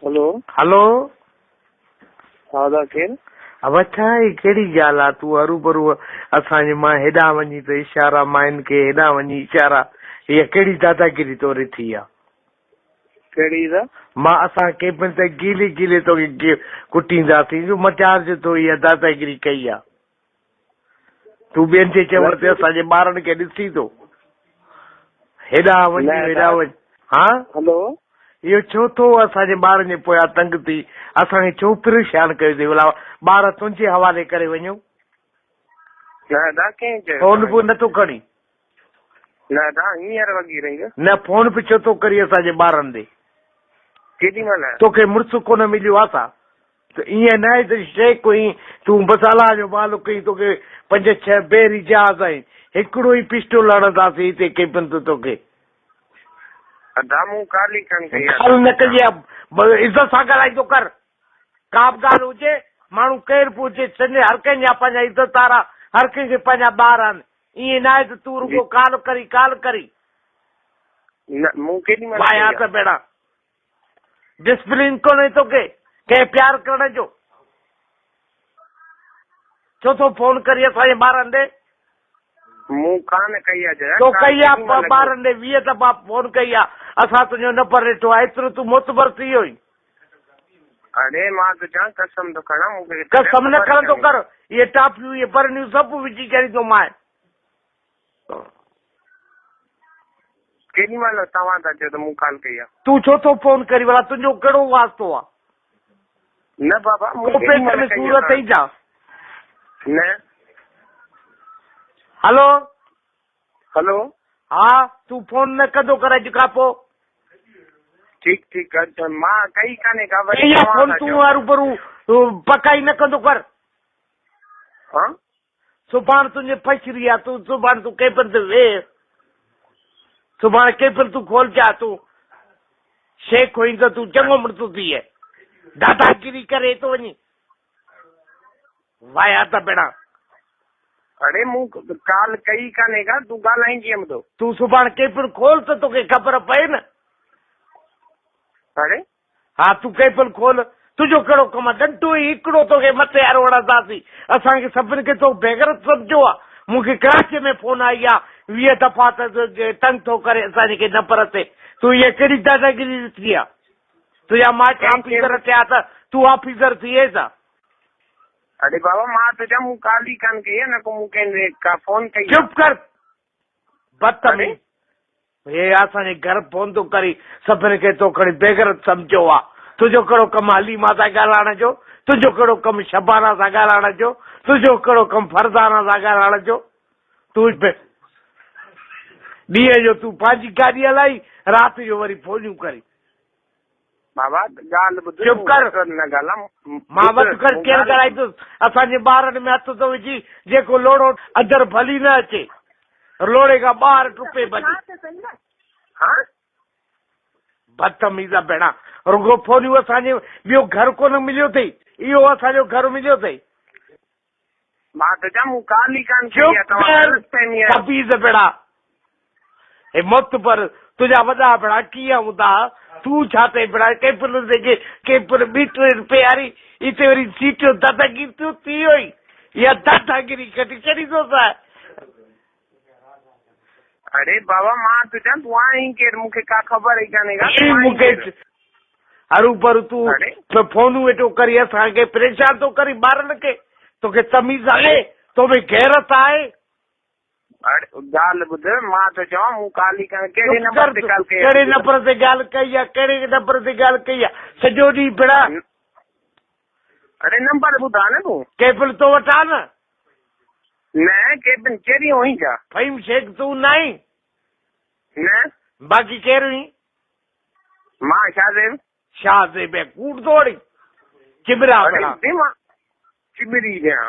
Hello hello हा दा केरु? अब छा आहे कहिड़ी ॻाल्हि आहे? तूं हरू भरू असांजे मां हेॾां वञी त इशारा माइन खे हेॾां वञी इशारा, हीअ कहिड़ी दादागिरी तोरे थी आहे? कहिड़ी दा? मां असां केपिन ते गीले गीले तोखे कुटींदासीं, जो मचार जो इहा दादागिरी कई आहे। तूं ॿियनि जे चवण ते असांजे ॿारनि खे ॾिसी थो हेॾां वञी हेॾां वञ। हा हेलो इहो छो थो असांजे ॿारनि जे पोयां तंग थी? असांखे छो परेशान कयो अथई? भला ॿार तुंहिंजे हवाले करे वञो। न दा कंहिं चयो? फोन बि नथो खणी। न दा हींअर वॻी रही न फोन बि छो थो करी असांजे ॿारनि ते? केॾी महिल? तोखे मुड़ुसु कोन मिलियो आहे छा? त ईअं न आहे त शइ कोई तूं मसाला जो माल कई, तोखे 5-6 बेरी जहाज़ आहिनि, हिकिड़ो ई पिस्टोल हणंदासीं हिते केपन ते तोखे। दामू काली कन कई न कजे, इज़त सां ॻाल्हाईंदो कर। का बि ॻाल्हि हुजे, माण्हू केरु बि हुजे, चङे हर कंहिंजा पंहिंजा इज़त वारा, हर कंहिंखे पंहिंजा ॿार आहिनि। ईअं न आहे त तूं रुगो काल करी न मूं केॾी महिल वाया त भेणा डिसिप्लिन कोन्हे तोखे कंहिं प्यार करण जो। छो थो फोन करी असांजे ॿारनि ॾे? मूं कान कई आहे। तो कई आहे ॿारनि ॾे 20 दफ़ा फोन कई आहे, असां तुंहिंजो नंबर ॾिठो आहे, एतिरो तूं मोतबर थी वियो ई। अरे मां तो चवां कसम तो खणा, मूंखे कसम न खणंदो कर। इहे टापियूं इहे बरनियूं सभु विझी छॾींदो मां। केॾी महिल तव्हां था चयो त मूं कॉल कई आहे? तूं छो थो फोन करी? भला तुंहिंजो कहिड़ो वास्तो आहे? न बाबा मूं सूरत ई जा न। हलो हेलो हा, तूं फोन न कंदो कर अॼु खां पोइ। ठीक आहे, मां कई कान्हे का। फोन तूं हरूभरू पकाई न कंदो कर। हाँ सुभाणे तुंहिंजे फछरी आहे, तूं सुभाणे तूं केपन ते वेह, सुभाणे केपन तूं खोलजा, तूं शइ खोई त तूं चङो मुड़ुसु थी है, दादागिरी करे थो वञी। वाया त भेणा। अरे मूं कॉल कई कान्हे का, तूं ॻाल्हाईंदी हुअमि। तूं सुभाणे केपन खोल त तोखे ख़बर पए न। अरे हा तूं केपन खोल। तुंहिंजो कहिड़ो कमु आहे? डंडो ई हिकिड़ो तोखे मथे वारो हणंदासीं। असांखे सभिनि खे तो बेगरत सम्झो आहे। मूंखे कराची में फोन आई आहे 20 दफ़ा त तंग थो करे असांजे नंबर ते। तूं इहा कहिड़ी दादागिरी ॾिठी आहे? तुंहिंजा माइट ऑफिसर थिया त तूं ऑफिसर थिए छा? अरे बाबा मां तो चवां मूं कॉल ई कान कई आहे, न को मूं कंहिं का फोन कई। चुप कर बदतमीज़। हे असांजे घर फोन थो करी, सभिनि खे तो खणी बेगरत सम्झो आहे। तुंहिंजो कहिड़ो कमु हलीमा सां ॻाल्हाइण जो? तुंहिंजो कहिड़ो कमु शबाना सां ॻाल्हाइण जो? तुंहिंजो कहिड़ो कमु फरदाना सां ॻाल्हाइण जो? तूं ॾींहं जो तूं पंहिंजी गाॾी हलाई, राति जो वरी फोनियूं करी। बाबा ॻाल्हि ॿुध। चुप कर न ॻाल्हां। मां वटि कर केरु ॻाल्हाईंदुसि? असांजे ॿारनि में हथ थो विझी, जेको लोड़ो अंदरि भली न अचे, लोड़े खां ॿाहिरि टुपे भली। हाँ बदतमीज़ भेणा। रुगो फोनियूं असांजे ॿियो घर कोन मिलियो अथई, इहो असांजो घर मिलियो अथई। मां तो चवां मूं कॉल ई कान कई आहे। तबीज़ भेणा हे मोतबर तुंहिंजा वॾा भेणा कीअं हूंदा? तूं छा ते भेणा? केपन ₹20 वारी हिते वरी सीटियूं दादागिरी थी वई। इहा दादागिरी कढी छॾी थो छा? अरे बाबा मां तो चवां तूं आहीं केरु? मूंखे का ख़बर ई कान्हे का। मूंखे हरू भरू तूं फोनूं वेठो करी असांखे परेशान थो करी ॿारनि खे। तोखे तमीज़ आहे? तोखे गैरत आहे? अरे ॻाल्हि ॿुध, मां तो चवां मूं कॉल ई कान। कहिड़े नंबर ते कॉल कई? कहिड़े नंबर ते ॻाल्हि कई आहे? कहिड़े नंबर ते ॻाल्हि कई आहे? सॼो ॾींहुं भेणा। अरे नंबर ॿुधा न तूं। केबल तो वटि आहे न? न केबिन कहिड़ी हुई छा? फहीम शेख तूं न आहीं? न बाक़ी केरु हुई? मां शाहज़ेब कूड़ तोड़ी चिबरा भेणा। चिबरी ॾियां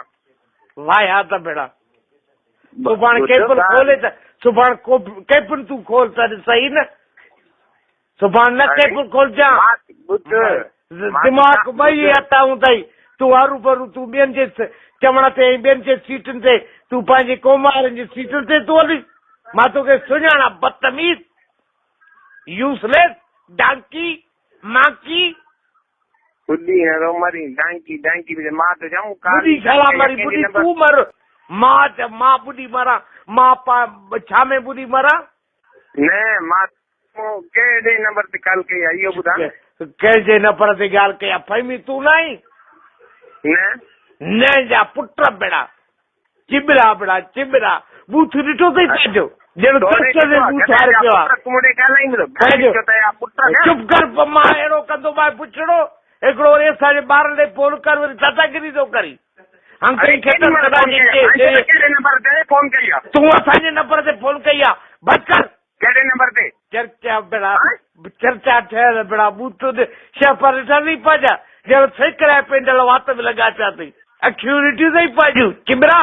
वाया त भेणा। सुभाणे केपन खोले त सुभाणे केपन तूं खोल त सही न। सुभाणे न केपन खोलजां। दिमाग़ ॿई हथाऊं अथई। तूं हरू भरू तूं ॿियनि जे चवण ते ॿियनि जे सीटुनि ते तूं पंहिंजे कोमारनि जी सीटुनि ते तूं हली। मां तोखे सुञाणा बदतमीज़, यूज़लेस, डांकी, माकी। बुढ़ी न रो मरी डांकी डांकी मां तो जाऊं बुढ़ी छाला मरी बुढ़ी तू मर मां बुढ़ी मरा मां छा में बुढ़ी मरा न मां कहिड़े नंबर ते कॉल कई आहे इहो ॿुधा कंहिंजे नंबर ते ॻाल्हि कई आहे फहिमी तूं न आई न जा पुट बेड़ा चिबरा बेड़ा चिबरा बूथ ॾिठो अथई पंहिंजो चुप कर मां अहिड़ो कंदो मां पुछड़ो हिकिड़ो वरी असांजे ॿारनि ॾे फोन कर वरी दादागिरी थो करी तूं असांजे नंबर ते फोन कई आहे बस कर कहिड़े नंबर ते चर्चा बेड़ा चर्चा ठहियल बेड़ा बूथ शेफर ॾिठा अथई पंहिंजा ॼण सेकड़े पेंडल वात में लॻा पिया अथई अखियूं ॾिठियूं अथई पंहिंजूं चिबरा